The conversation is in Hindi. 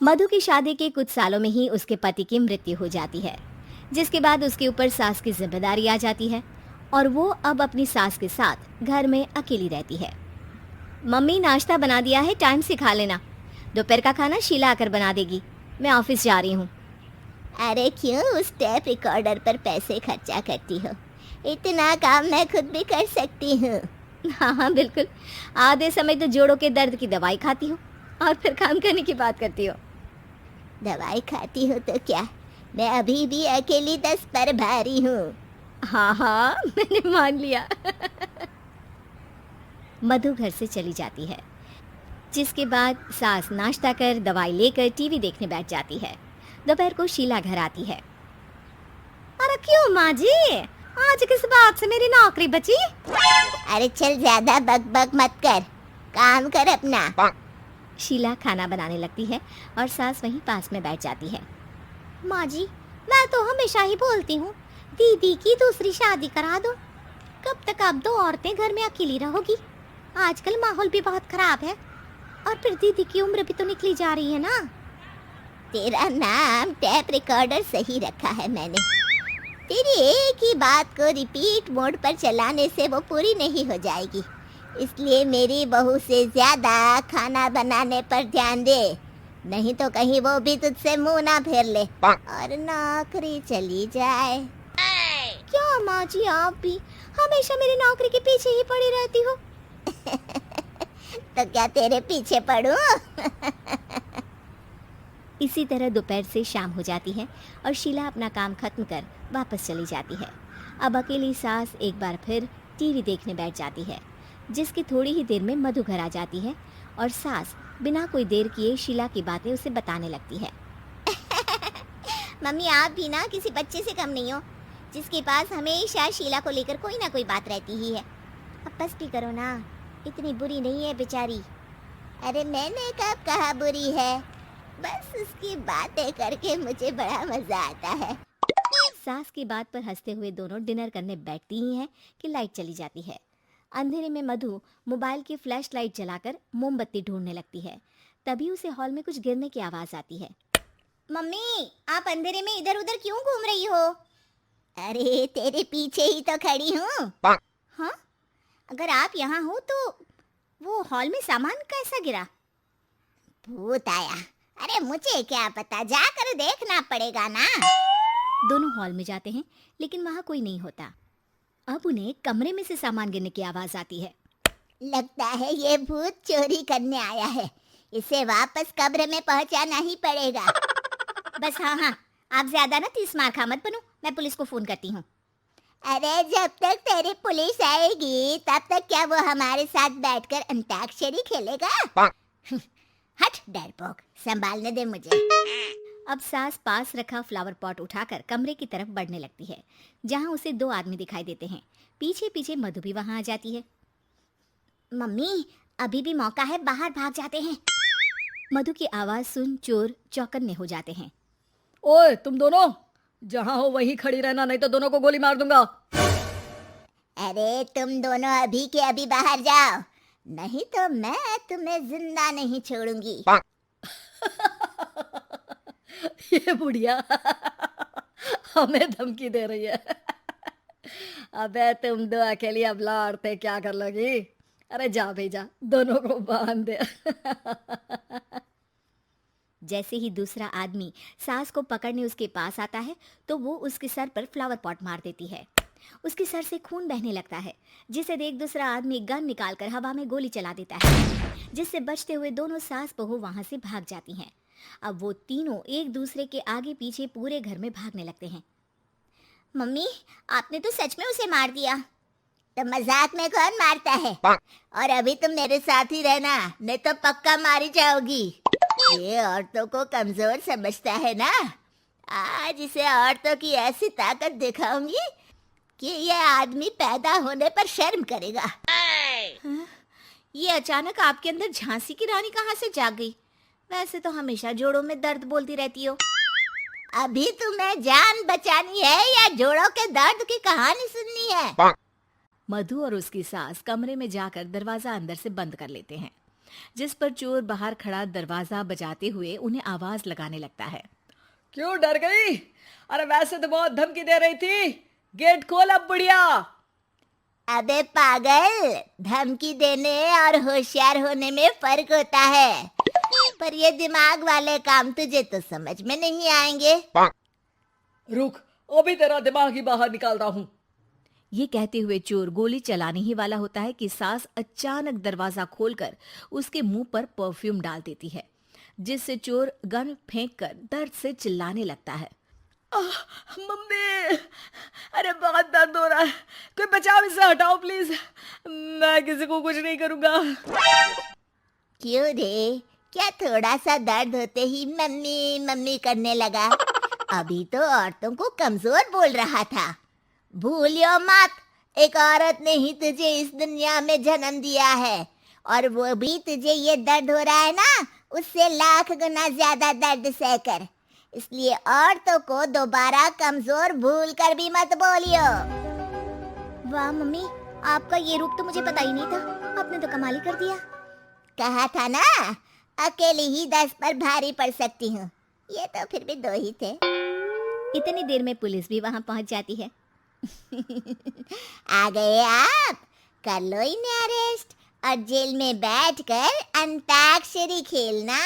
मधु की शादी के कुछ सालों में ही उसके पति की मृत्यु हो जाती है, जिसके बाद उसके ऊपर सास की जिम्मेदारी आ जाती है और वो अब अपनी सास के साथ घर में अकेली रहती है। मम्मी, नाश्ता बना दिया है, टाइम से खा लेना। दोपहर का खाना शीला आकर बना देगी, मैं ऑफिस जा रही हूँ। अरे क्यों उस टेप रिकॉर्डर पर पैसे खर्चा करती हो? इतना काम मैं खुद भी कर सकती हूँ। हाँ बिल्कुल, आधे समय तो जोड़ों के दर्द की दवाई खाती हो और फिर काम करने की बात करती हो। दवाई खाती हो तो क्या, मैं अभी भी अकेली 10 पर भारी हूँ। हाँ मैंने मान लिया। मधु घर से चली जाती है, जिसके बाद सास नाश्ता कर दवाई लेकर टीवी देखने बैठ जाती है। दोपहर को शीला घर आती है। अरे क्यों माँ जी, आज किस बात से मेरी नौकरी बची? अरे चल, ज्यादा बक बक मत कर, काम कर अपना। शीला खाना बनाने लगती है और सास वहीं पास में बैठ जाती है। माँ जी, मैं तो हमेशा ही बोलती हूँ दीदी की दूसरी शादी करा दो। कब तक आप दो औरतें घर में अकेली रहोगी? आजकल माहौल भी बहुत खराब है और फिर दीदी की उम्र भी तो निकली जा रही है ना। तेरा नाम टेप रिकॉर्डर सही रखा है मैंने। तेरी एक ही बात को रिपीट मोड पर चलाने से वो पूरी नहीं हो जाएगी, इसलिए मेरी बहू से ज्यादा खाना बनाने पर ध्यान दे, नहीं तो कहीं वो भी तुझसे मुंह ना फेर ले और नौकरी चली जाए। क्या माँ जी, आप भी हमेशा मेरी नौकरी के पीछे ही पड़ी रहती हो? तो क्या तेरे पीछे पड़ूं? इसी तरह दोपहर से शाम हो जाती है और शीला अपना काम खत्म कर वापस चली जाती है। अब अकेली सास एक बार फिर टीवी देखने बैठ जाती है, जिसकी थोड़ी ही देर में मधु घर आ जाती है और सास बिना कोई देर किए शीला की बातें उसे बताने लगती है। मम्मी, आप भी ना किसी बच्चे से कम नहीं हो, जिसके पास हमेशा शीला को लेकर कोई ना कोई बात रहती ही है। अब बस भी करो ना, इतनी बुरी नहीं है बेचारी। अरे मैंने कब कहा बुरी है, बस उसकी बातें करके मुझे बड़ा मजा आता है। सास की बात पर हंसते हुए दोनों डिनर करने बैठती ही हैं कि लाइट चली जाती है। अंधेरे में मधु मोबाइल की फ्लैश लाइट जलाकर मोमबत्ती ढूंढने लगती है। तभी उसे हॉल में कुछ गिरने की आवाज आती है। मम्मी, आप अंधेरे में इधर उधर क्यों घूम रही हो? अरे तेरे पीछे ही तो खड़ी हूँ। हाँ, अगर आप यहाँ हो तो वो हॉल में सामान कैसा गिरा? भूत आया। अरे मुझे क्या पता, जाकर देखना पड़ेगा ना। दोनों हॉल में जाते हैं, लेकिन वहाँ कोई नहीं होता। अब उन्हें कमरे में से सामान गिरने की आवाज आती है। लगता है ये भूत चोरी करने आया है, इसे वापस कब्र में पहुंचाना ही पड़ेगा। बस हाँ, आप ज्यादा ना 30 मार खा मत बनो, मैं पुलिस को फोन करती हूँ। अरे जब तक तेरी पुलिस आएगी तब तक क्या वो हमारे साथ बैठकर अंताक्षरी खेलेगा? हट डरपोक, संभालने दे मुझे। अब सास पास रखा फ्लावर पॉट उठाकर कमरे की तरफ बढ़ने लगती है, जहाँ उसे 2 आदमी दिखाई देते हैं। पीछे पीछे मधु भी वहाँ आ जाती है। मम्मी, अभी भी मौका है, बाहर भाग जाते हैं। मधु की आवाज सुन चोर चौकन्ने हो जाते हैं। ओए तुम दोनों, जहाँ हो वहीं खड़ी रहना, नहीं तो दोनों को गोली मार दूंगा। अरे तुम दोनों अभी के अभी बाहर जाओ, नहीं तो मैं तुम्हें जिंदा नहीं छोड़ूंगी। ये बुढ़िया हमें धमकी दे रही है। अबे तुम दो अकेली अब लड़ते क्या कर लोगी? अरे जा भेजा, दोनों को बांध दे। जैसे ही दूसरा आदमी सास को पकड़ने उसके पास आता है तो वो उसके सर पर फ्लावर पॉट मार देती है। उसके सर से खून बहने लगता है, जिसे देख दूसरा आदमी गन निकालकर हवा में गोली चला देता है, जिससे बचते हुए दोनों सास बहू वहां से भाग जाती हैं। अब वो तीनों एक दूसरे के आगे पीछे पूरे घर में भागने लगते हैं। मम्मी, आपने तो सच में उसे मार दिया। तो मजाक में कौन मारता है? और अभी तुम मेरे साथ ही रहना, नहीं तो पक्का मारी जाओगी। ये औरतों को कमजोर समझता है ना। आज इसे औरतों की ऐसी ताकत दिखाऊंगी कि ये आदमी पैदा होने पर शर्म करेगा। हाँ? ये अचानक आपके अंदर झांसी की रानी कहाँ से जाग गई? वैसे तो हमेशा जोड़ों में दर्द बोलती रहती हो। अभी तुम्हें जान बचानी है या जोड़ों के दर्द की कहानी सुननी है? मधु और उसकी सास कमरे में जाकर दरवाजा अंदर से बंद कर लेते हैं जिस पर चोर बाहर खड़ा दरवाजा बजाते हुए उन्हें आवाज लगाने लगता है। क्यों डर गई? अरे वैसे तो बहुत धमकी दे रही थी। गेट खोल अब बुढ़िया। अबे पागल, धमकी देने और होशियार होने में फर्क होता है, पर ये दिमाग वाले काम तुझे तो समझ में नहीं आएंगे। रुक, अभी तेरा दिमाग ही बाहर निकालता हूँ। ये कहते हुए चोर गोली चलाने ही वाला होता है कि सास अचानक दरवाजा खोलकर उसके मुंह पर परफ्यूम डाल देती है, जिससे चोर गन फेंककर दर्द से चिल्लाने लगता है। मम्मी, अरे बहुत दर्द हो रहा है, कोई बचाओ, इसे हटाओ प्लीज, मैं किसी को कुछ नहीं करूंगा। क्यों रे, क्या थोड़ा सा दर्द होते ही मम्मी मम्मी करने लगा? अभी तो औरतों को कमजोर बोल रहा था। भूलियो मत, एक औरत ने ही तुझे इस दुनिया में जन्म दिया है, और वो भी तुझे ये दर्द हो रहा है ना, उससे लाख गुना ज्यादा दर्द सहकर। इसलिए औरतों को दोबारा कमजोर भूल कर भी मत बोलियो। वाह मम्मी, आपका ये रूप तो मुझे पता ही नहीं था, आपने तो कमाल ही कर दिया। कहा था ना, अकेली ही 10 पर भारी पड़ सकती हूँ, ये तो फिर भी 2 ही थे। इतनी देर में पुलिस भी वहां पहुंच जाती है। आ गए आप, कर लो इन्हें अरेस्ट और जेल में बैठकर अंताक्षरी खेलना।